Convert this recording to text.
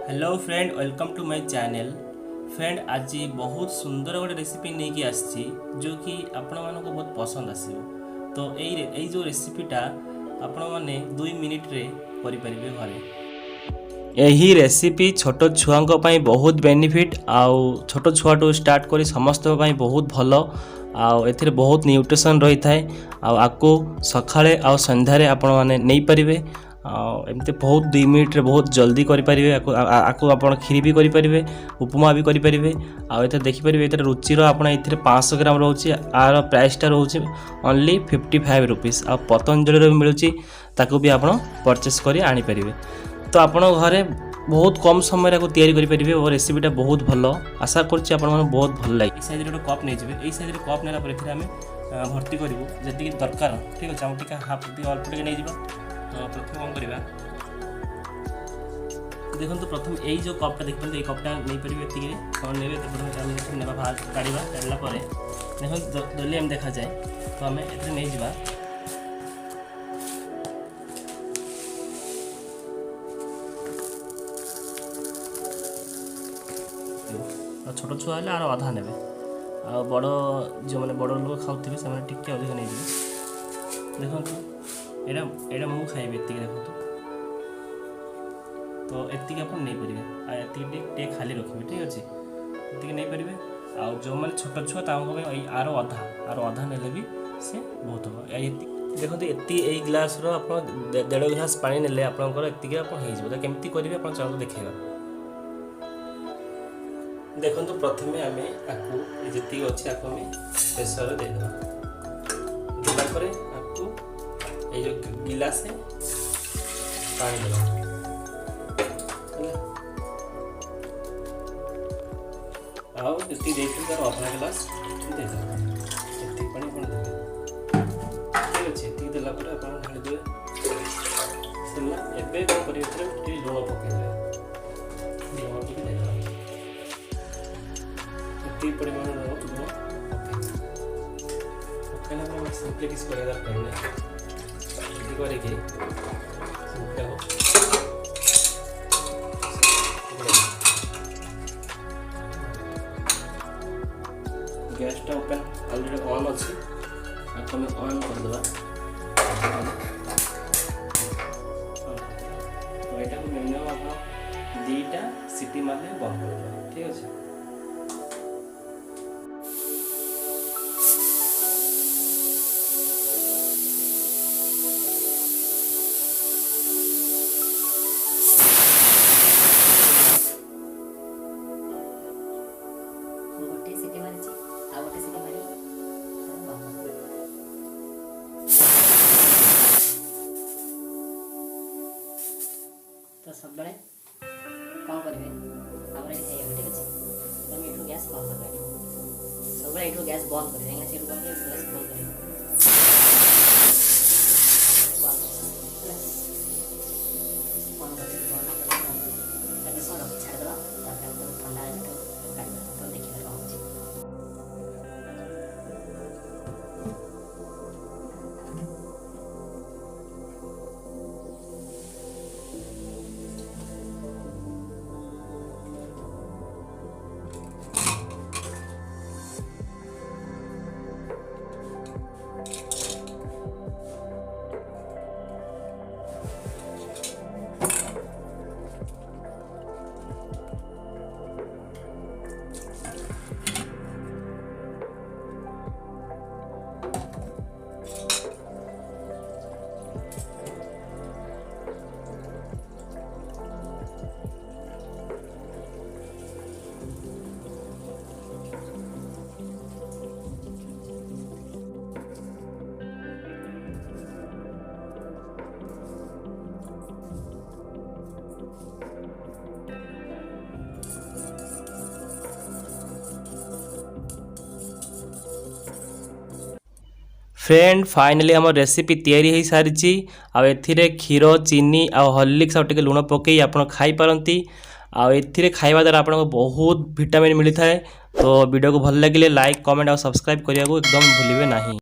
Hello friend, welcome to my channel. Friend, आज बहुत सुंदर गोटे रेसिपी नहीं कि आसी जो कि आपण मानको बहुत पसंद आसीबो। तो यही जो रेसिपीटा आपण माने 2 मिनिट रे करि परिबे घरे। यही रेसिपी छोट छुआंको पई बहुत बेनिफिट आउ छोट छुआटू स्टार्ट करी समस्त पई बहुत भलो आउ एथिरे बहुत न्यूट्रिशन रही थाए आकु सखाळे आउ संध्यारे आपण माने नै परिबे। एमती बहुत 2 मिनिट रे बहुत जल्दी करें। आपको आप खीरी भी करें, उपमा भी करें। आते देखिपारे ये रुचि आप 500 ग्राम रोचे। आर प्राइसटा रोचे ओनली 55 रुपीज। आ पतंजलि मिलूँ ताकू भी आप परचेस कर आनीपर। तो आप घरे बहुत कम समय को तैयारी करेंगे और रेसिपीटा बहुत भल। आशा करुँच बहुत भल लगे। साइज गोटे कप नहीं जाए, साइज कप नेला भर्ती करूँ जी दरकार। ठीक अच्छे आम हाफ अल्प टे नहीं जा। तो प्रथम कौन करवा देखो, प्रथम यही जो कपटा देखते ये कपटा नहीं पारे कौन ने प्रथम ना बाहर काढ़ा काढ़ला देखो दलिया एम देखा जाए। तो आम ए नहीं जा छोट छुआ है आर अधा ने बड़ जो मैंने बड़ लोग खाऊे से टिके अधिक नहीं जाए। देखो एटा मु खाइबे एति देखो। तो एति आप नहीं पारे एति खाली रखिए। ठीक अच्छे एति नहीं पारे। आ जो मैंने छोट छुआ आर अधा ने भी से बहुत हम। देखो एति यही ग्लास आप 1.5 ग्लास पानी ने आपंकर एति केमती करेंगे आप चलो देखा। देखो प्रथम आम जी अच्छे आपको प्रेसर देदेगा देलापर आपको ये जो गिलास पानी देगा आउ ये तार अधा गिलास देदेगा ये पानी कौन देते। ठीक अच्छे ये देलापर आप ढालीदे सरला। एवं कौन करेंगे लुण पकईदे लुण टी देदेगा परिमाण लुण पकईला सिंपली किसी कर दरकार नहीं गैसटा ओपन ऑलरेडी ऑन अच्छी आम ऑन करदे। तो यहाँ मिनिमम आप 2टा सीटी मारे बंद कर। ठीक अच्छे तो सब बड़े कौन करेंगे आम ये खाइए। ठीक अच्छे तुम ये गैस बंद कर सब ये गैस बंद कर गैस बंद कर छाड़देवा ठंडा देखिए कौन हो। फ्रेंड, फाइनली आम रेसिपी तैयारी हो सारी। आथिरे क्षीर चीनी आ हॉर्लिक्स आउ टिके लुण पकई आप खाई पारती। आथिरे खाइबा द्वारा आपको बहुत विटामिन मिलता है। तो वीडियो को भल लगे लाइक कमेंट और सब्सक्राइब करने को एकदम भूलिए नहीं।